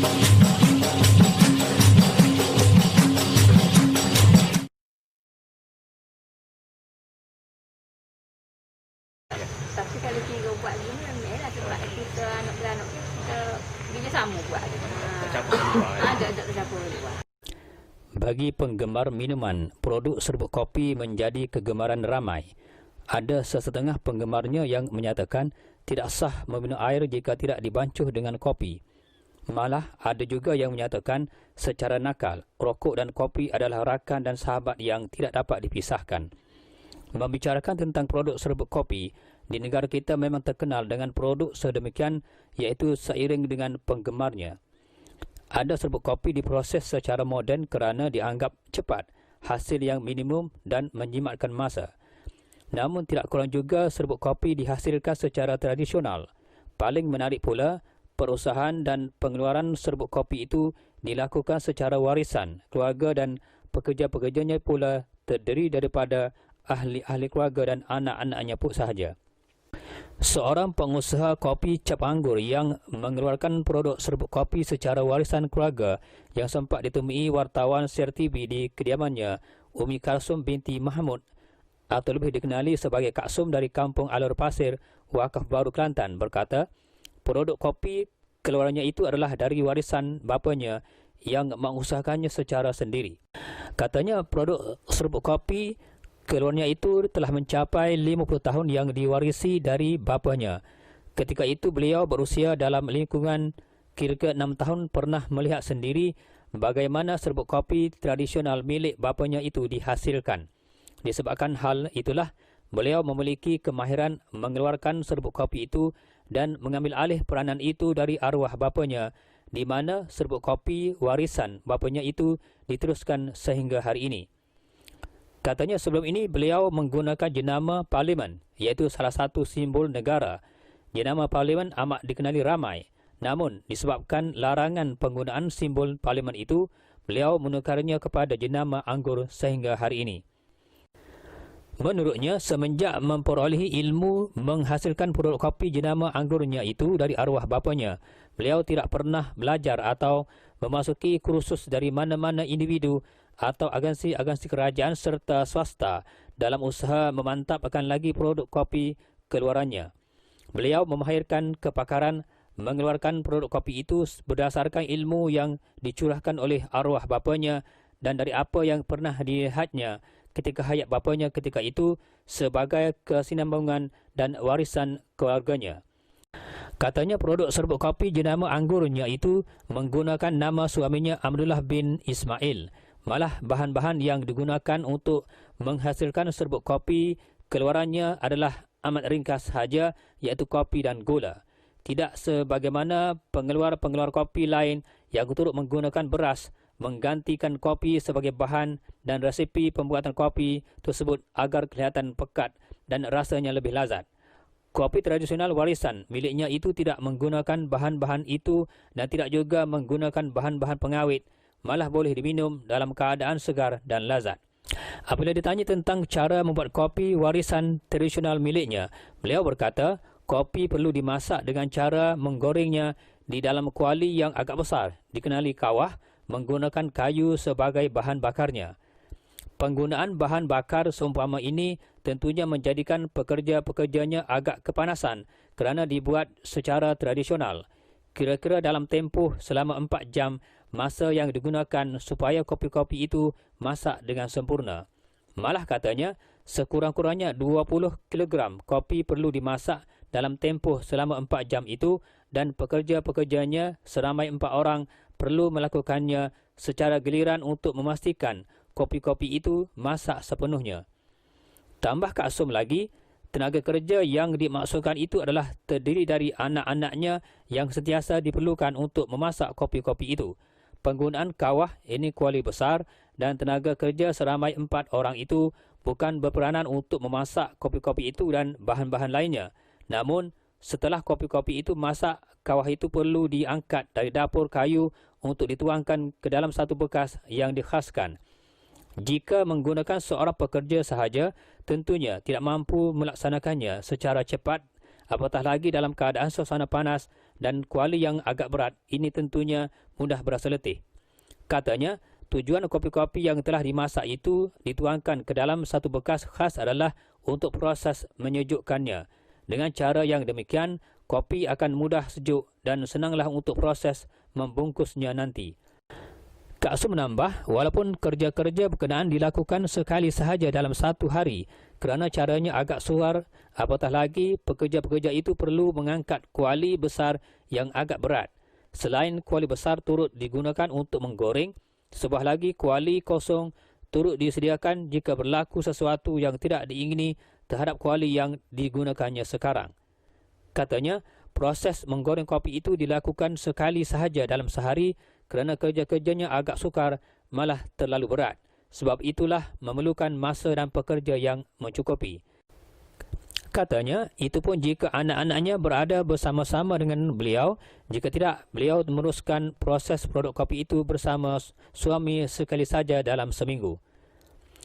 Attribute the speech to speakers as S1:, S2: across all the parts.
S1: Tapi kalau kita buat gini memanglah sebab kita anak beranak kita dia sama buat. Ada campur juga.
S2: Bagi penggemar minuman, produk serbuk kopi menjadi kegemaran ramai. Ada sesetengah penggemarnya yang menyatakan tidak sah meminum air jika tidak dibancuh dengan kopi. Malah ada juga yang menyatakan secara nakal, rokok dan kopi adalah rakan dan sahabat yang tidak dapat dipisahkan. Membicarakan tentang produk serbuk kopi, di negara kita memang terkenal dengan produk sedemikian, iaitu seiring dengan penggemarnya. Ada serbuk kopi diproses secara moden kerana dianggap cepat, hasil yang minimum dan menjimatkan masa. Namun tidak kurang juga serbuk kopi dihasilkan secara tradisional. Paling menarik pula, perusahaan dan pengeluaran serbuk kopi itu dilakukan secara warisan. Keluarga dan pekerja-pekerjanya pula terdiri daripada ahli-ahli keluarga dan anak-anaknya pun sahaja. Seorang pengusaha kopi cap anggur yang mengeluarkan produk serbuk kopi secara warisan keluarga yang sempat ditemui wartawan CRTV di kediamannya, Umi Kalsum binti Mahmud atau lebih dikenali sebagai Kak Sum dari Kampung Alur Pasir, Wakaf Baru Kelantan, berkata produk kopi keluarannya itu adalah dari warisan bapanya yang mengusahakannya secara sendiri. Katanya produk serbuk kopi keluarnya itu telah mencapai 50 tahun yang diwarisi dari bapanya. Ketika itu beliau berusia dalam lingkungan kira-kira 6 tahun pernah melihat sendiri bagaimana serbuk kopi tradisional milik bapanya itu dihasilkan. Disebabkan hal itulah beliau memiliki kemahiran mengeluarkan serbuk kopi itu dan mengambil alih peranan itu dari arwah bapanya, di mana serbuk kopi warisan bapanya itu diteruskan sehingga hari ini. Katanya sebelum ini beliau menggunakan jenama Parlimen, iaitu salah satu simbol negara. Jenama Parlimen amat dikenali ramai. Namun disebabkan larangan penggunaan simbol Parlimen itu, beliau menukarnya kepada jenama anggur sehingga hari ini. Menurutnya, semenjak memperolehi ilmu menghasilkan produk kopi jenama anggurnya itu dari arwah bapanya, beliau tidak pernah belajar atau memasuki kursus dari mana-mana individu atau agensi-agensi kerajaan serta swasta dalam usaha memantapkan lagi produk kopi keluarannya. Beliau memahirkan kepakaran mengeluarkan produk kopi itu berdasarkan ilmu yang dicurahkan oleh arwah bapanya dan dari apa yang pernah dilihatnya ketika hayat bapanya ketika itu sebagai kesinambungan dan warisan keluarganya. Katanya produk serbuk kopi jenama anggurnya itu menggunakan nama suaminya Abdullah bin Ismail. Malah bahan-bahan yang digunakan untuk menghasilkan serbuk kopi keluarannya adalah amat ringkas sahaja, iaitu kopi dan gula. Tidak sebagaimana pengeluar-pengeluar kopi lain yang turut menggunakan beras menggantikan kopi sebagai bahan dan resipi pembuatan kopi tersebut agar kelihatan pekat dan rasanya lebih lazat. Kopi tradisional warisan miliknya itu tidak menggunakan bahan-bahan itu dan tidak juga menggunakan bahan-bahan pengawet, malah boleh diminum dalam keadaan segar dan lazat. Apabila ditanya tentang cara membuat kopi warisan tradisional miliknya, beliau berkata, kopi perlu dimasak dengan cara menggorengnya di dalam kuali yang agak besar, dikenali kawah, menggunakan kayu sebagai bahan bakarnya. Penggunaan bahan bakar seumpama ini tentunya menjadikan pekerja-pekerjanya agak kepanasan kerana dibuat secara tradisional. Kira-kira dalam tempoh selama 4 jam masa yang digunakan supaya kopi-kopi itu masak dengan sempurna. Malah katanya, sekurang-kurangnya 20 kg kopi perlu dimasak dalam tempoh selama 4 jam itu dan pekerja-pekerjanya seramai 4 orang perlu melakukannya secara giliran untuk memastikan kopi-kopi itu masak sepenuhnya. Tambah Kak Sum lagi, tenaga kerja yang dimaksudkan itu adalah terdiri dari anak-anaknya yang sentiasa diperlukan untuk memasak kopi-kopi itu. Penggunaan kawah ini kuali besar dan tenaga kerja seramai 4 orang itu bukan berperanan untuk memasak kopi-kopi itu dan bahan-bahan lainnya. Namun, setelah kopi-kopi itu masak, kawah itu perlu diangkat dari dapur kayu untuk dituangkan ke dalam satu bekas yang dikhaskan. Jika menggunakan seorang pekerja sahaja, tentunya tidak mampu melaksanakannya secara cepat, apatah lagi dalam keadaan suasana panas dan kuali yang agak berat, ini tentunya mudah berasa letih. Katanya, tujuan kopi-kopi yang telah dimasak itu dituangkan ke dalam satu bekas khas adalah untuk proses menyejukkannya. Dengan cara yang demikian, kopi akan mudah sejuk dan senanglah untuk proses membungkusnya nanti. Kak Su menambah, walaupun kerja-kerja berkenaan dilakukan sekali sahaja dalam satu hari kerana caranya agak sukar, apatah lagi pekerja-pekerja itu perlu mengangkat kuali besar yang agak berat. Selain kuali besar turut digunakan untuk menggoreng, sebuah lagi kuali kosong turut disediakan jika berlaku sesuatu yang tidak diingini terhadap kuali yang digunakannya sekarang. Katanya, proses menggoreng kopi itu dilakukan sekali sahaja dalam sehari kerana kerja-kerjanya agak sukar, malah terlalu berat. Sebab itulah memerlukan masa dan pekerja yang mencukupi. Katanya, itu pun jika anak-anaknya berada bersama-sama dengan beliau, jika tidak, beliau meneruskan proses produk kopi itu bersama suami sekali saja dalam seminggu.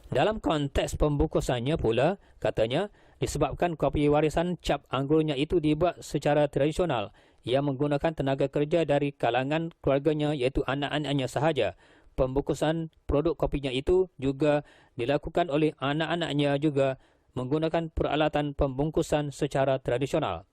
S2: Dalam konteks pembungkusannya pula, katanya, disebabkan kopi warisan cap anggurnya itu dibuat secara tradisional yang menggunakan tenaga kerja dari kalangan keluarganya iaitu anak-anaknya sahaja. Pembungkusan produk kopinya itu juga dilakukan oleh anak-anaknya juga menggunakan peralatan pembungkusan secara tradisional.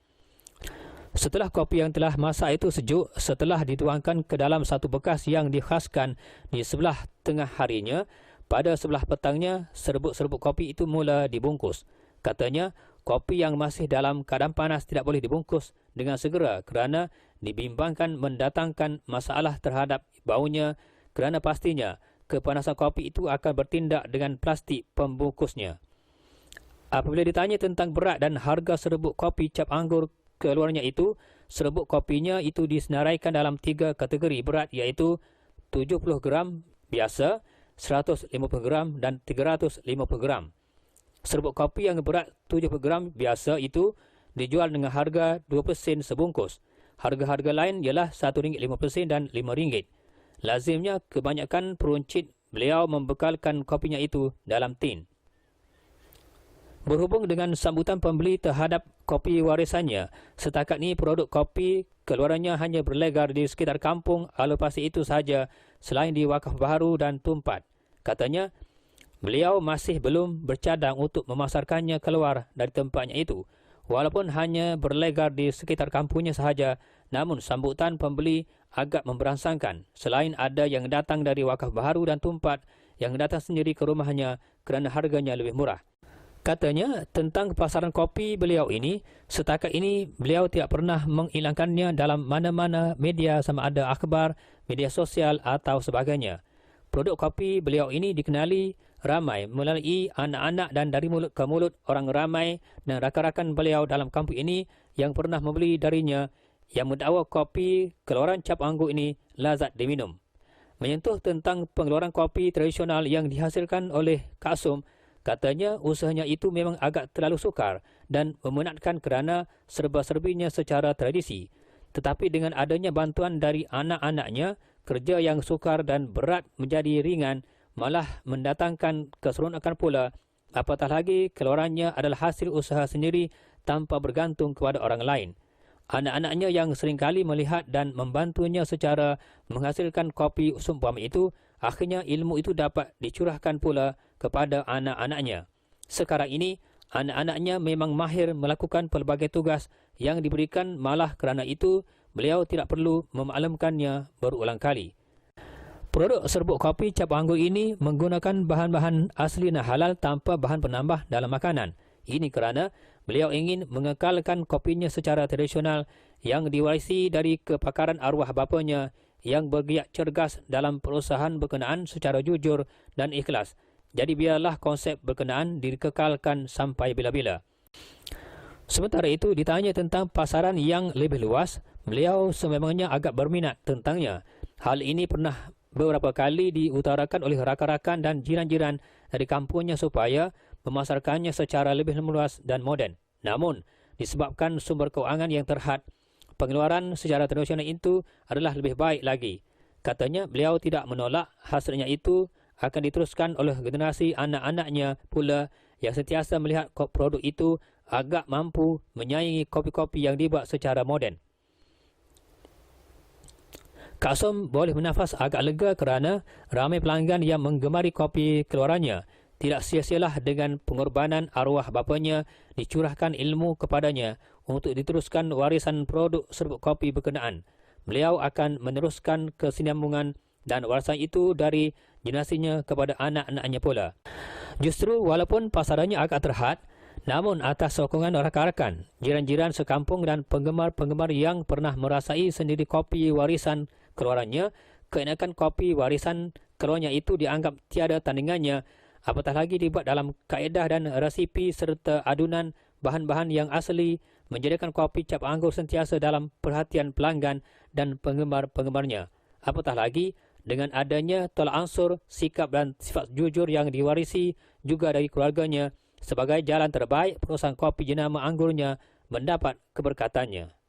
S2: Setelah kopi yang telah masak itu sejuk, setelah dituangkan ke dalam satu bekas yang dikhaskan di sebelah tengah harinya, pada sebelah petangnya serbuk-serbuk kopi itu mula dibungkus. Katanya, kopi yang masih dalam keadaan panas tidak boleh dibungkus dengan segera kerana dibimbangkan mendatangkan masalah terhadap baunya kerana pastinya kepanasan kopi itu akan bertindak dengan plastik pembungkusnya. Apabila ditanya tentang berat dan harga serbuk kopi cap anggur keluarnya itu, serbuk kopinya itu disenaraikan dalam 3 kategori berat iaitu 70 gram biasa, 150 gram dan 350 gram. Serbuk kopi yang berat 70 gram biasa itu dijual dengan harga 20 sen sebungkus. Harga-harga lain ialah RM1.50 dan RM5. Lazimnya kebanyakan peruncit beliau membekalkan kopinya itu dalam tin. Berhubung dengan sambutan pembeli terhadap kopi warisannya, setakat ini produk kopi keluarannya hanya berlegar di sekitar kampung alokasi itu sahaja selain di Wakaf Baharu dan Tumpat. Katanya, beliau masih belum bercadang untuk memasarkannya keluar dari tempatnya itu. Walaupun hanya berlegar di sekitar kampungnya sahaja, namun sambutan pembeli agak memberangsangkan. Selain ada yang datang dari Wakaf Baharu dan Tumpat yang datang sendiri ke rumahnya kerana harganya lebih murah. Katanya, tentang pasaran kopi beliau ini, setakat ini beliau tidak pernah menghilangkannya dalam mana-mana media sama ada akhbar, media sosial atau sebagainya. Produk kopi beliau ini dikenali ramai melalui anak-anak dan dari mulut ke mulut orang ramai dan rakan-rakan beliau dalam kampung ini yang pernah membeli darinya yang mendakwa kopi keluaran cap anggur ini lazat diminum. Menyentuh tentang pengeluaran kopi tradisional yang dihasilkan oleh Kak Sum, katanya usahanya itu memang agak terlalu sukar dan memenatkan kerana serba-serbinya secara tradisi. Tetapi dengan adanya bantuan dari anak-anaknya, kerja yang sukar dan berat menjadi ringan, malah mendatangkan keseronokan pula. Apatah lagi keluarannya adalah hasil usaha sendiri tanpa bergantung kepada orang lain. Anak-anaknya yang seringkali melihat dan membantunya secara menghasilkan kopi seumpama itu, akhirnya ilmu itu dapat dicurahkan pula kepada anak-anaknya. Sekarang ini, anak-anaknya memang mahir melakukan pelbagai tugas yang diberikan, malah kerana itu beliau tidak perlu memaklumkannya berulang kali. Produk serbuk kopi cap anggur ini menggunakan bahan-bahan asli dan halal tanpa bahan penambah dalam makanan. Ini kerana beliau ingin mengekalkan kopinya secara tradisional yang diwarisi dari kepakaran arwah bapanya yang bergiat cergas dalam perusahaan berkenaan secara jujur dan ikhlas. Jadi biarlah konsep berkenaan dikekalkan sampai bila-bila. Sementara itu ditanya tentang pasaran yang lebih luas, beliau sememangnya agak berminat tentangnya. Hal ini pernah beberapa kali diutarakan oleh rakan-rakan dan jiran-jiran dari kampungnya supaya memasarkannya secara lebih luas dan moden. Namun, disebabkan sumber keuangan yang terhad, pengeluaran secara tradisional itu adalah lebih baik lagi. Katanya beliau tidak menolak hasilnya itu akan diteruskan oleh generasi anak-anaknya pula yang sentiasa melihat produk itu agak mampu menyaingi kopi-kopi yang dibuat secara moden. Kak Som boleh bernafas agak lega kerana ramai pelanggan yang menggemari kopi keluarannya. Tidak sia-sialah dengan pengorbanan arwah bapanya dicurahkan ilmu kepadanya untuk diteruskan warisan produk serbuk kopi berkenaan. Beliau akan meneruskan kesinambungan dan warisan itu dari generasinya kepada anak-anaknya pula. Justru walaupun pasarannya agak terhad, namun atas sokongan rakan-rakan, jiran-jiran sekampung dan penggemar-penggemar yang pernah merasai sendiri kopi warisan keluarannya, keenakan kopi warisan keluarnya itu dianggap tiada tandingannya, apatah lagi dibuat dalam kaedah dan resipi serta adunan bahan-bahan yang asli, menjadikan kopi cap anggur sentiasa dalam perhatian pelanggan dan penggemar-penggemarnya. Apatah lagi dengan adanya tolak ansur, sikap dan sifat jujur yang diwarisi juga dari keluarganya sebagai jalan terbaik perusahaan kopi jenama anggurnya mendapat keberkatannya.